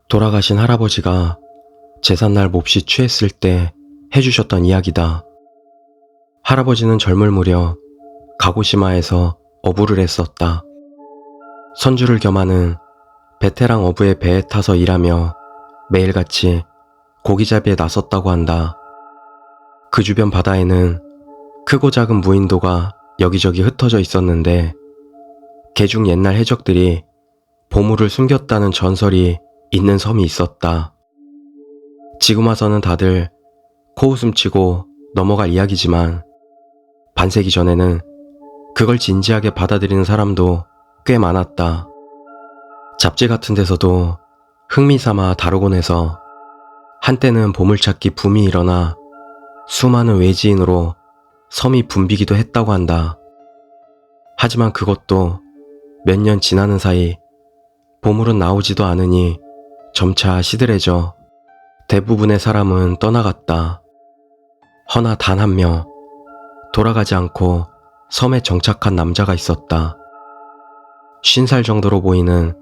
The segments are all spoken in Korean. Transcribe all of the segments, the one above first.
돌아가신 할아버지가 제삿날 몹시 취했을 때 해주셨던 이야기다. 할아버지는 젊을 무렵 가고시마에서 어부를 했었다. 선주를 겸하는 베테랑 어부의 배에 타서 일하며 매일같이 고기잡이에 나섰다고 한다. 그 주변 바다에는 크고 작은 무인도가 여기저기 흩어져 있었는데 개중 옛날 해적들이 보물을 숨겼다는 전설이 있는 섬이 있었다. 지금 와서는 다들 코웃음치고 넘어갈 이야기지만 반세기 전에는 그걸 진지하게 받아들이는 사람도 꽤 많았다. 잡지 같은 데서도 흥미삼아 다루곤 해서 한때는 보물찾기 붐이 일어나 수많은 외지인으로 섬이 붐비기도 했다고 한다. 하지만 그것도 몇 년 지나는 사이 보물은 나오지도 않으니 점차 시들해져 대부분의 사람은 떠나갔다. 허나 단 한 명 돌아가지 않고 섬에 정착한 남자가 있었다. 50살 정도로 보이는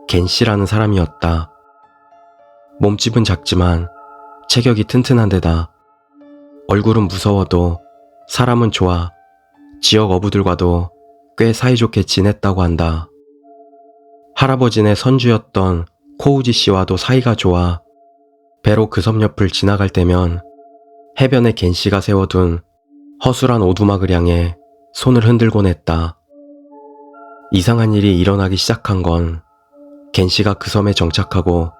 겐씨라는 사람이었다. 몸집은 작지만 체격이 튼튼한 데다 얼굴은 무서워도 사람은 좋아 지역 어부들과도 꽤 사이좋게 지냈다고 한다. 할아버지네 선주였던 코우지 씨와도 사이가 좋아 배로 그 섬 옆을 지나갈 때면 해변에 겐씨가 세워둔 허술한 오두막을 향해 손을 흔들곤 했다. 이상한 일이 일어나기 시작한 건 겐씨가 그 섬에 정착하고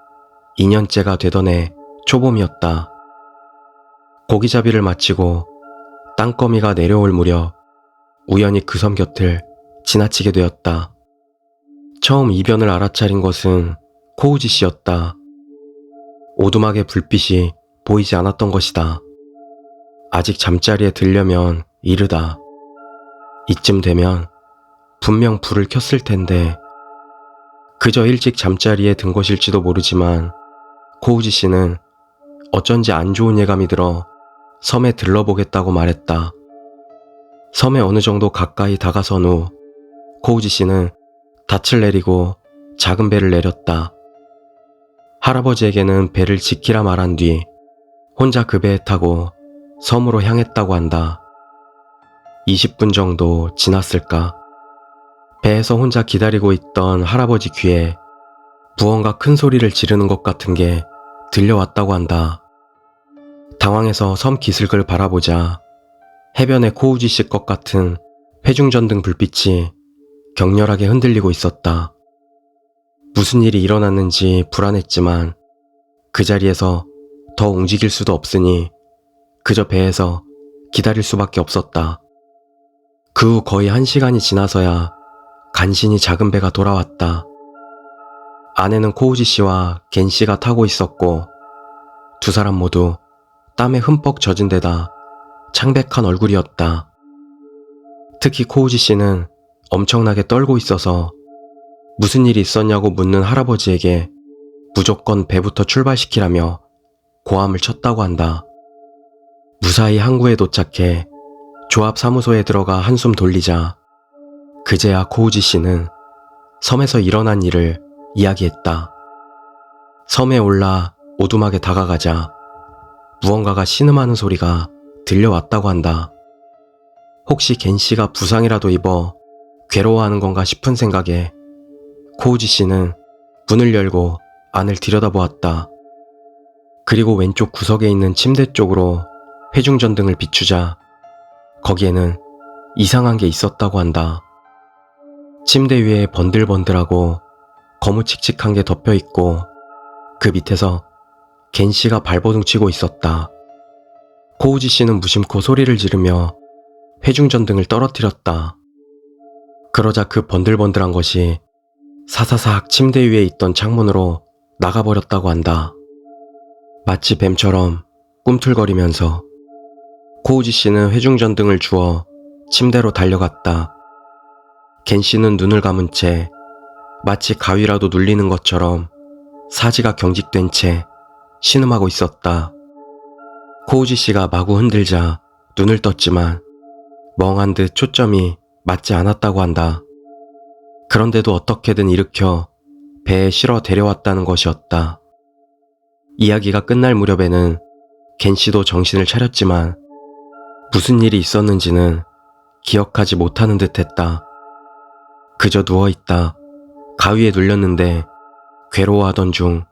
2년째가 되던 해 초봄이었다. 고기잡이를 마치고 땅거미가 내려올 무렵 우연히 그 섬 곁을 지나치게 되었다. 처음 이변을 알아차린 것은 코우지 씨였다. 오두막의 불빛이 보이지 않았던 것이다. 아직 잠자리에 들려면 이르다. 이쯤 되면 분명 불을 켰을 텐데 그저 일찍 잠자리에 든 것일지도 모르지만 코우지 씨는 어쩐지 안 좋은 예감이 들어 섬에 들러보겠다고 말했다. 섬에 어느 정도 가까이 다가선 후 코우지 씨는 닻을 내리고 작은 배를 내렸다. 할아버지에게는 배를 지키라 말한 뒤 혼자 그 배에 타고 섬으로 향했다고 한다. 20분 정도 지났을까? 배에서 혼자 기다리고 있던 할아버지 귀에 무언가 큰 소리를 지르는 것 같은 게 들려왔다고 한다. 당황해서 섬 기슭을 바라보자 해변에 코우지 씨 것 같은 회중전등 불빛이 격렬하게 흔들리고 있었다. 무슨 일이 일어났는지 불안했지만 그 자리에서 더 움직일 수도 없으니 그저 배에서 기다릴 수밖에 없었다. 그 후 거의 1시간이 지나서야 간신히 작은 배가 돌아왔다. 안에는 코우지 씨와 겐 씨가 타고 있었고 두 사람 모두 땀에 흠뻑 젖은 데다 창백한 얼굴이었다. 특히 코우지 씨는 엄청나게 떨고 있어서 무슨 일이 있었냐고 묻는 할아버지에게 무조건 배부터 출발시키라며 고함을 쳤다고 한다. 무사히 항구에 도착해 조합 사무소에 들어가 한숨 돌리자 그제야 코우지 씨는 섬에서 일어난 일을 이야기했다. 섬에 올라 오두막에 다가가자 무언가가 신음하는 소리가 들려왔다고 한다. 혹시 겐 씨가 부상이라도 입어 괴로워하는 건가 싶은 생각에 코우지 씨는 문을 열고 안을 들여다보았다. 그리고 왼쪽 구석에 있는 침대 쪽으로 회중전등을 비추자 거기에는 이상한 게 있었다고 한다. 침대 위에 번들번들하고 거무칙칙한 게 덮여있고 그 밑에서 겐 씨가 발버둥 치고 있었다. 코우지 씨는 무심코 소리를 지르며 회중전등을 떨어뜨렸다. 그러자 그 번들번들한 것이 사사삭 침대 위에 있던 창문으로 나가버렸다고 한다. 마치 뱀처럼 꿈틀거리면서 코우지 씨는 회중전등을 주워 침대로 달려갔다. 겐 씨는 눈을 감은 채 마치 가위라도 눌리는 것처럼 사지가 경직된 채 신음하고 있었다. 코우지 씨가 마구 흔들자 눈을 떴지만 멍한 듯 초점이 맞지 않았다고 한다. 그런데도 어떻게든 일으켜 배에 실어 데려왔다는 것이었다. 이야기가 끝날 무렵에는 겐 씨도 정신을 차렸지만 무슨 일이 있었는지는 기억하지 못하는 듯 했다. 그저 누워있다 가위에 눌렸는데 괴로워하던 중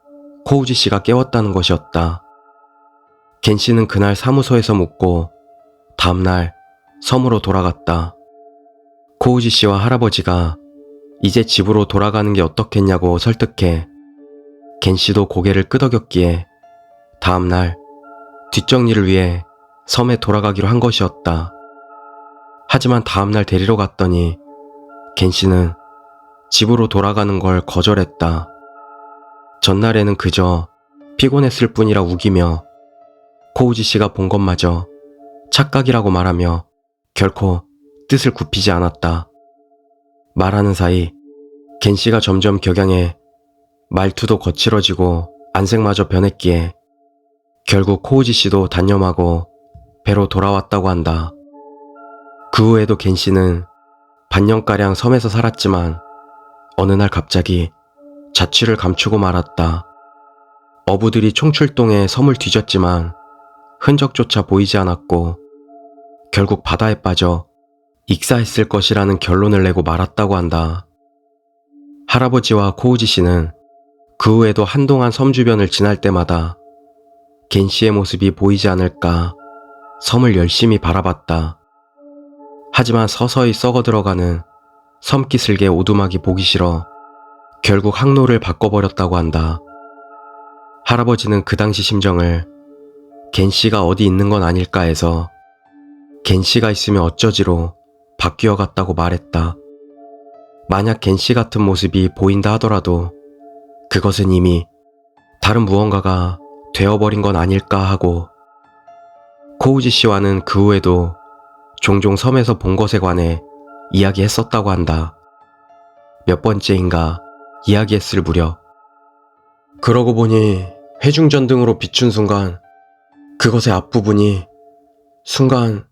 코우지 씨가 깨웠다는 것이었다. 겐 씨는 그날 사무소에서 묵고 다음날 섬으로 돌아갔다. 코우지 씨와 할아버지가 이제 집으로 돌아가는 게 어떻겠냐고 설득해 겐 씨도 고개를 끄덕였기에 다음날 뒷정리를 위해 섬에 돌아가기로 한 것이었다. 하지만 다음날 데리러 갔더니 겐 씨는 집으로 돌아가는 걸 거절했다. 전날에는 그저 피곤했을 뿐이라 우기며 코우지 씨가 본 것마저 착각이라고 말하며 결코 뜻을 굽히지 않았다. 말하는 사이 겐 씨가 점점 격양해 말투도 거칠어지고 안색마저 변했기에 결국 코우지 씨도 단념하고 배로 돌아왔다고 한다. 그 후에도 겐 씨는 반년가량 섬에서 살았지만 어느 날 갑자기 자취를 감추고 말았다. 어부들이 총출동해 섬을 뒤졌지만 흔적조차 보이지 않았고 결국 바다에 빠져 익사했을 것이라는 결론을 내고 말았다고 한다. 할아버지와 코우지 씨는 그 후에도 한동안 섬 주변을 지날 때마다 겐 씨의 모습이 보이지 않을까 섬을 열심히 바라봤다. 하지만 서서히 썩어들어가는 섬기슭의 오두막이 보기 싫어 결국 항로를 바꿔버렸다고 한다. 할아버지는 그 당시 심정을 겐 씨가 어디 있는 건 아닐까 해서 겐 씨가 있으면 어쩌지로 바뀌어 갔다고 말했다. 만약 겐 씨 같은 모습이 보인다 하더라도 그것은 이미 다른 무언가가 되어버린 건 아닐까 하고 코우지 씨와는 그 후에도 종종 섬에서 본 것에 관해 이야기했었다고 한다. 몇 번째인가 이야기했을 무렵 그러고 보니 회중전등으로 비춘 순간 그것의 앞부분이 순간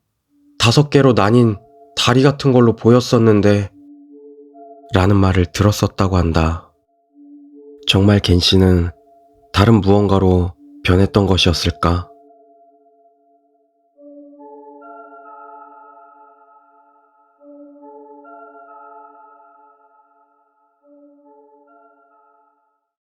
5개로 나뉜 다리 같은 걸로 보였었는데 라는 말을 들었었다고 한다. 정말 겐 씨는 다른 무언가로 변했던 것이었을까?